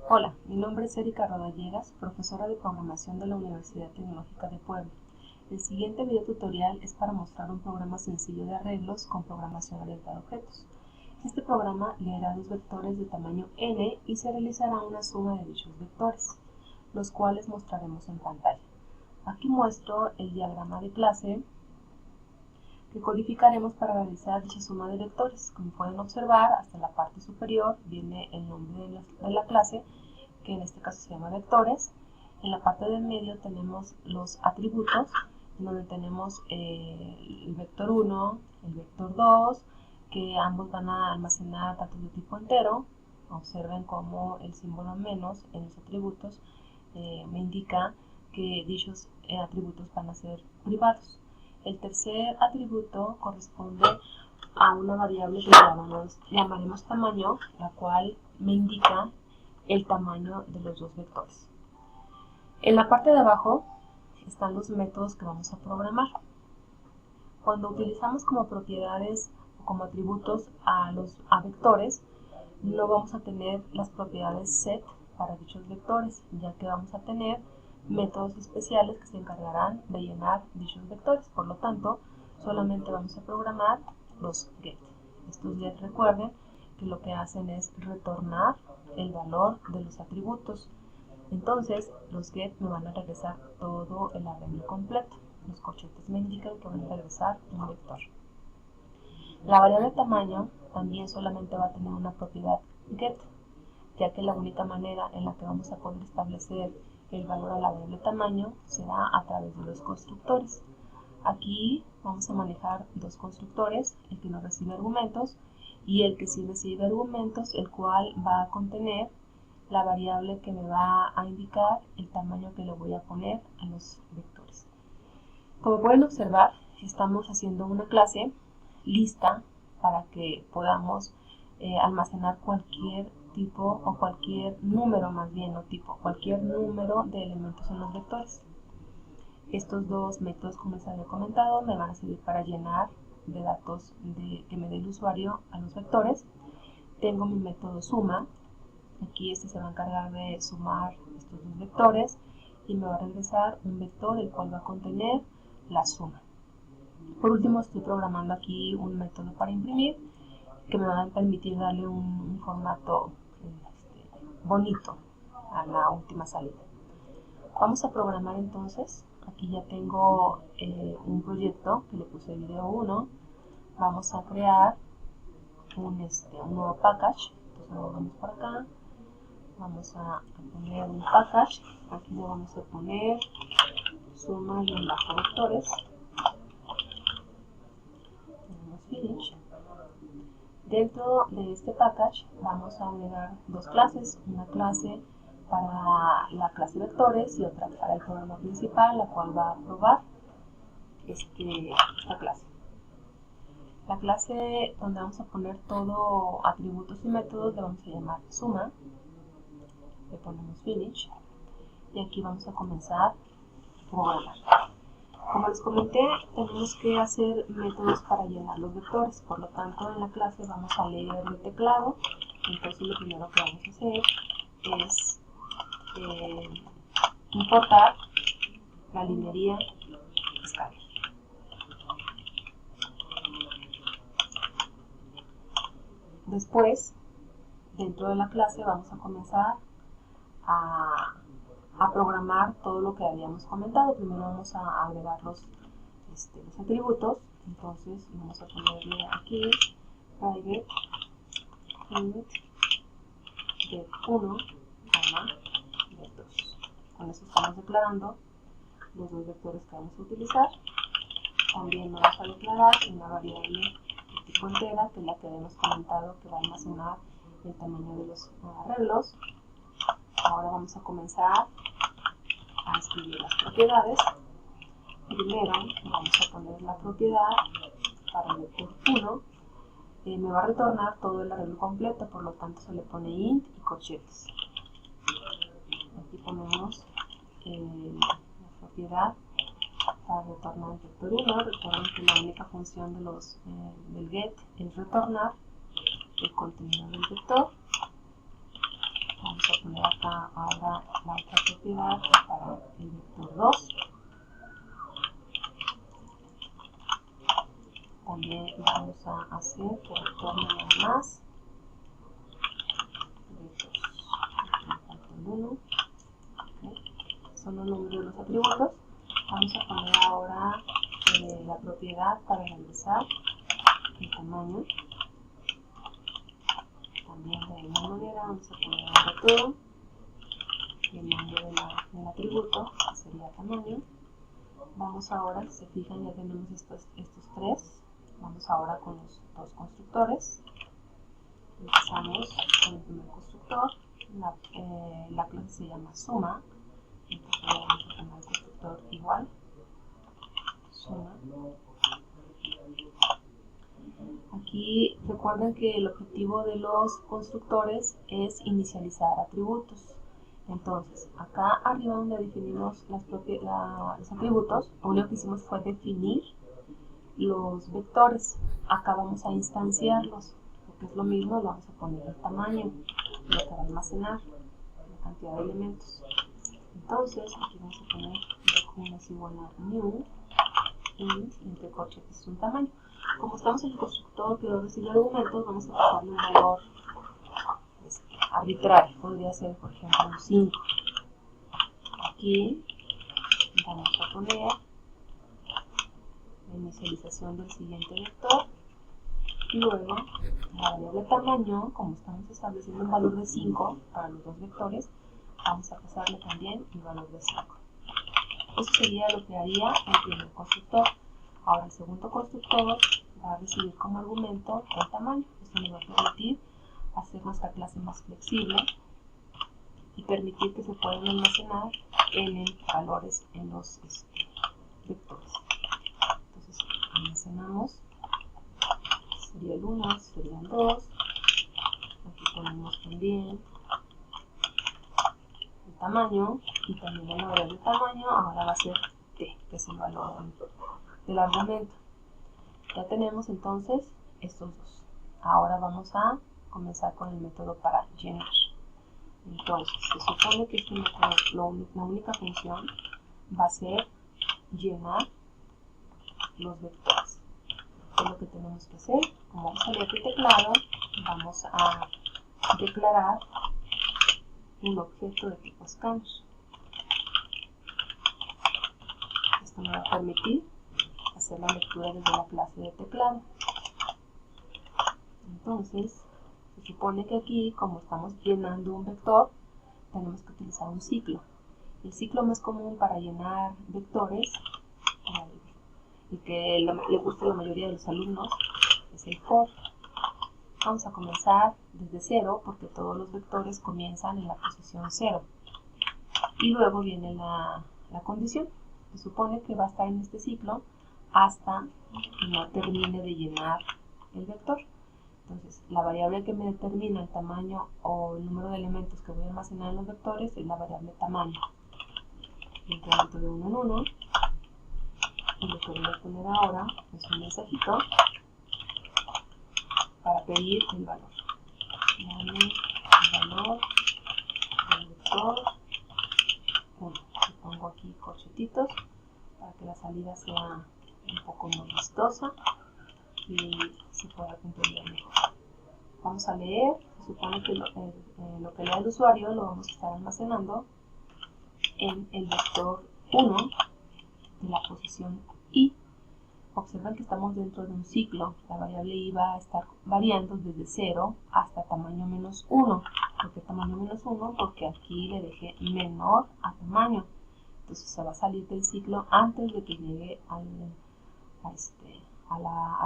Hola, mi nombre es Erika Rodallegas, profesora de programación de la Universidad Tecnológica de Puebla. El siguiente video tutorial es para mostrar un programa sencillo de arreglos con programación orientada a objetos. Este programa leerá dos vectores de tamaño n y se realizará una suma de dichos vectores, los cuales mostraremos en pantalla. Aquí muestro el diagrama de clase que codificaremos para realizar dicha suma de vectores. Como pueden observar, hasta la parte superior viene el nombre de la clase, que en este caso se llama vectores. En la parte del medio tenemos los atributos, en donde tenemos el vector 1, el vector 2, que ambos van a almacenar datos de tipo entero. Observen cómo el símbolo menos en los atributos me indica que dichos atributos van a ser privados. El tercer atributo corresponde a una variable que llamaremos tamaño, la cual me indica el tamaño de los dos vectores. En la parte de abajo están los métodos que vamos a programar. Cuando utilizamos como propiedades o como atributos a vectores, no vamos a tener las propiedades set para dichos vectores, ya que vamos a tener métodos especiales que se encargarán de llenar dichos vectores. Por lo tanto, solamente vamos a programar los get. Estos get, recuerden que lo que hacen es retornar el valor de los atributos. Entonces, los get me van a regresar todo el arreglo completo. Los corchetes me indican que van a regresar un vector. La variable tamaño también solamente va a tener una propiedad get, ya que la única manera en la que vamos a poder establecer el valor a la variable tamaño será a través de los constructores. Aquí vamos a manejar dos constructores, el que no recibe argumentos y el que sí recibe argumentos, el cual va a contener la variable que me va a indicar el tamaño que le voy a poner a los vectores. Como pueden observar, estamos haciendo una clase lista para que podamos almacenar cualquier tipo o cualquier número, más bien no tipo, cualquier número de elementos en los vectores. Estos dos métodos, como les había comentado, me van a servir para llenar de datos que me dé el usuario a los vectores. Tengo mi método suma. Aquí este se va a encargar de sumar estos dos vectores y me va a regresar un vector el cual va a contener la suma. Por último, estoy programando aquí un método para imprimir que me va a permitir darle un formato bonito a la última salida. Vamos a programar entonces. Aquí ya tengo un proyecto que le puse video 1. Vamos a crear un nuevo package. Entonces lo vamos por acá. Vamos a poner un package. Aquí le vamos a poner suma y vectores. Tenemos finish. Dentro de este package vamos a agregar dos clases, una clase para la clase vectores y otra para el programa principal, la cual va a probar esta clase. La clase donde vamos a poner todo atributos y métodos le vamos a llamar suma, le ponemos finish y aquí vamos a comenzar a programar. Como les comenté, tenemos que hacer métodos para llenar los vectores, por lo tanto en la clase vamos a leer el teclado. Entonces lo primero que vamos a hacer es importar la librería Scalar. Después, dentro de la clase vamos a comenzar a programar todo lo que habíamos comentado. Primero vamos a agregar los atributos. Entonces vamos a ponerle aquí private int get1, get2. Con eso estamos declarando los dos vectores que vamos a utilizar. También vamos a declarar una variable de tipo entera, que es la que habíamos comentado que va a almacenar el tamaño de los arreglos. Ahora vamos a comenzar a escribir las propiedades. Primero vamos a poner la propiedad para el vector 1. Me va a retornar todo el arreglo completo, por lo tanto se le pone int y corchetes. Aquí ponemos la propiedad para retornar el vector 1. Recuerden que la única función del get es retornar el contenido del vector. Vamos a poner acá ahora la otra propiedad para el vector 2. También vamos a hacer que retorne nada más. Son los nombres de los atributos. Vamos a poner ahora la propiedad para realizar el tamaño. También de la misma manera vamos a poner un método y el nombre del atributo, que sería tamaño. Vamos ahora, si se fijan, ya tenemos estos tres. Vamos ahora con los dos constructores. Empezamos con el primer constructor. La clase se llama suma. Entonces vamos a poner el constructor igual. Suma. Aquí recuerden que el objetivo de los constructores es inicializar atributos. Entonces, acá arriba donde definimos los atributos, lo único que hicimos fue definir los vectores. Acá vamos a instanciarlos, porque es lo mismo, lo vamos a poner el tamaño, lo que va a almacenar, la cantidad de elementos. Entonces, aquí vamos a poner document es igual a new, int, entre corchetes es un tamaño. Como estamos en el constructor que recibe argumentos, vamos a pasarle un valor arbitrario. Podría ser, por ejemplo, un 5. Aquí vamos a poner la inicialización del siguiente vector. Y luego, la variable tamaño, como estamos estableciendo un valor de 5 para los dos vectores, vamos a pasarle también el valor de 5. Eso sería lo que haría el primer constructor. Ahora el segundo constructor va a recibir como argumento el tamaño. Esto nos va a permitir hacer nuestra clase más flexible y permitir que se puedan almacenar valores en los vectores. Entonces almacenamos, sería el 1, sería el 2. Aquí ponemos también el tamaño y también la variable de tamaño ahora va a ser t, que es el valor del argumento. Ya tenemos entonces estos dos. Ahora vamos a comenzar con el método para llenar. Entonces, se supone que este método, la única función va a ser llenar los vectores. ¿Qué es lo que tenemos que hacer? Como vamos a leer el teclado, vamos a declarar un objeto de tipo scanner. Esto me va a permitir hacer la lectura desde la clase de teclado. Entonces, se supone que aquí, como estamos llenando un vector, tenemos que utilizar un ciclo. El ciclo más común para llenar vectores, el que le gusta a la mayoría de los alumnos, es el for. Vamos a comenzar desde 0 porque todos los vectores comienzan en la posición 0. Y luego viene la condición. Se supone que va a estar en este ciclo hasta que no termine de llenar el vector. Entonces, la variable que me determina el tamaño o el número de elementos que voy a almacenar en los vectores es la variable tamaño. Incremento de 1 en 1. Y lo que voy a poner ahora es un mensajito para pedir el valor. Dame el valor del vector 1. Le pongo aquí corchetitos para que la salida sea un poco más vistosa y se pueda comprender mejor. Vamos a leer. Se supone que lo que lea el usuario lo vamos a estar almacenando en el vector 1 de la posición i. Observen que estamos dentro de un ciclo. La variable i va a estar variando desde 0 hasta tamaño menos 1. ¿Por qué tamaño menos 1? Porque aquí le dejé menor a tamaño. Entonces se va a salir del ciclo antes de que llegue al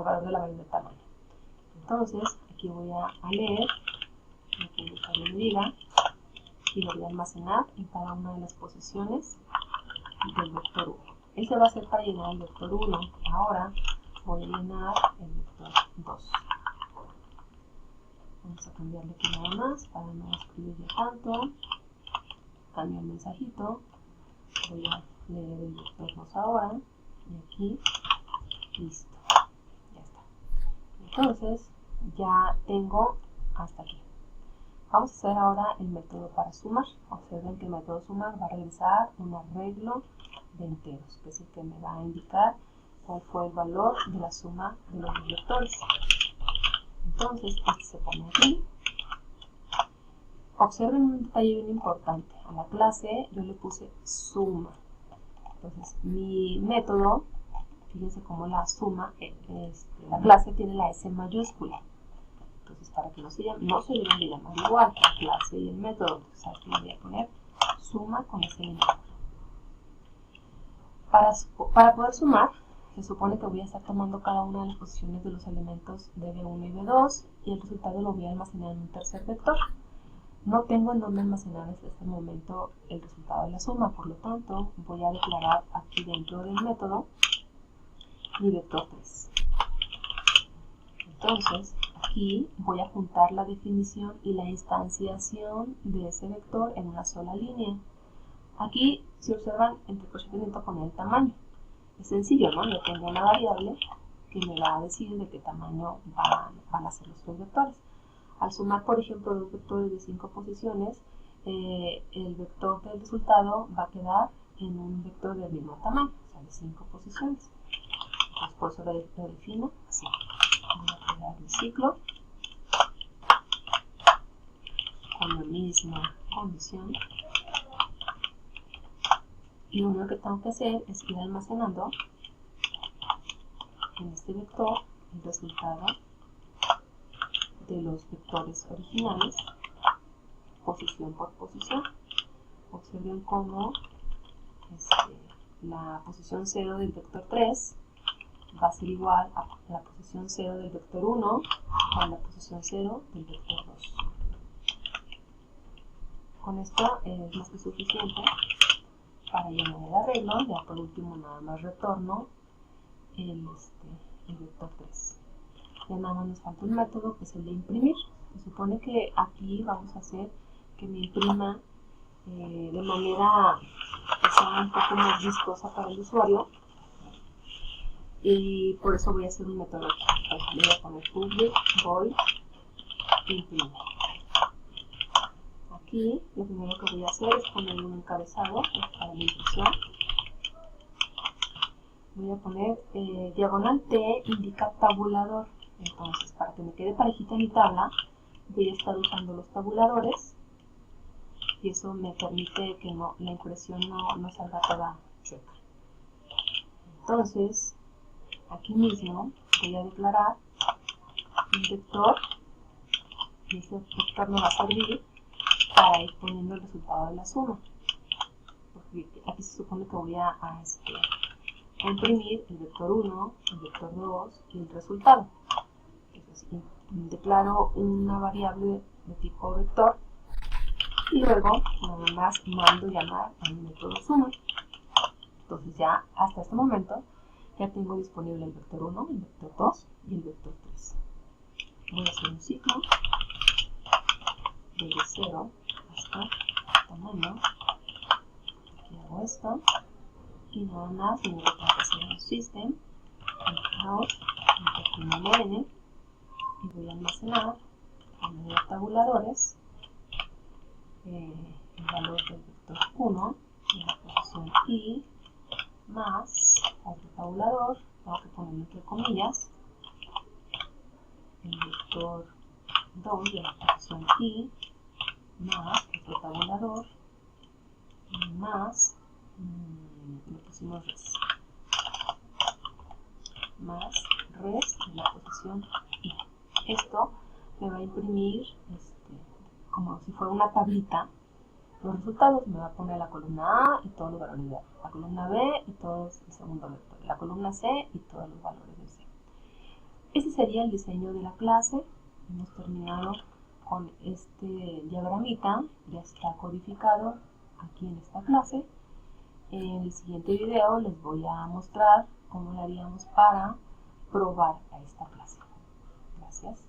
valor de la variable de tamaño. Entonces aquí voy a leer lo que el usuario me diga y lo voy a almacenar en cada una de las posiciones del vector 1. Ese va a ser para llenar el vector 1. Ahora voy a llenar el vector 2. Vamos a cambiarle aquí nada más para no escribir tanto. Cambio el mensajito. Voy a leer el vector 2 ahora. Y aquí, listo. Ya está. Entonces, ya tengo hasta aquí. Vamos a hacer ahora el método para sumar. Observen que el método sumar va a realizar un arreglo de enteros, que es el que me va a indicar cuál fue el valor de la suma de los vectores. Entonces, este se pone aquí. Observen un detalle bien importante. A la clase yo le puse suma. Entonces, mi método, fíjense cómo la suma, la clase tiene la S mayúscula. Entonces, para que no se deben de llamar igual la clase y el método, entonces aquí le voy a poner suma con S minúscula. Para poder sumar, se supone que voy a estar tomando cada una de las posiciones de los elementos de B1 y B2 y el resultado lo voy a almacenar en un tercer vector. No tengo en dónde almacenar en este momento el resultado de la suma, por lo tanto voy a declarar aquí dentro del método mi vector 3. Entonces aquí voy a juntar la definición y la instanciación de ese vector en una sola línea. Aquí, si observan, entre procedimiento poner el tamaño. Es sencillo, ¿no? Yo tengo una variable que me va a decir de qué tamaño van a ser los tres vectores. Al sumar, por ejemplo, dos vectores de 5 posiciones, el vector del resultado va a quedar en un vector del mismo tamaño, o sea, de 5 posiciones. Entonces, por eso lo defino así. Voy a crear mi ciclo con la misma condición. Y lo único que tengo que hacer es ir almacenando en este vector el resultado de los vectores originales, posición por posición. Observen cómo la posición 0 del vector 3 va a ser igual a la posición 0 del vector 1 a la posición 0 del vector 2. Con esto es más que suficiente para llenar el arreglo. Ya por último nada más retorno el vector 3. Ya nada más nos falta un método que es el de imprimir. Se supone que aquí vamos a hacer que me imprima de manera que sea un poco más vistosa para el usuario, y por eso voy a hacer un método aquí. Entonces le voy a poner public void imprimir. Aquí lo primero que voy a hacer es poner un encabezado para la impresión. Voy a poner diagonal T indica tabulador. Entonces, para que me quede parejita mi tabla, voy a estar usando los tabuladores y eso me permite que la impresión no salga toda chueca. Entonces, aquí mismo voy a declarar un vector y ese vector me va a servir para ir poniendo el resultado de la suma. Porque aquí se supone que voy a imprimir el vector 1, el vector 2 y el resultado. Entonces, declaro una variable de tipo vector y luego nada más mando llamar al método suma. Entonces ya hasta este momento ya tengo disponible el vector 1, el vector 2 y el vector 3. Voy a hacer un ciclo desde 0 hasta tamaño. Aquí hago esto y nada más me voy a hacer un system, out, n y voy a almacenar en los tabuladores el valor del vector 1 en la posición i más otro tabulador, tengo que poner entre comillas, el vector 2 de la posición i más otro tabulador más, le pusimos res, más res de la posición i. Esto me va a imprimir como si fuera una tablita. Los resultados me va a poner la columna A y todos los valores de A, la columna B y todos el segundo vector, la columna C y todos los valores de C. Este sería el diseño de la clase. Hemos terminado con este diagramita, ya está codificado aquí en esta clase. En el siguiente video les voy a mostrar cómo lo haríamos para probar a esta clase. Gracias.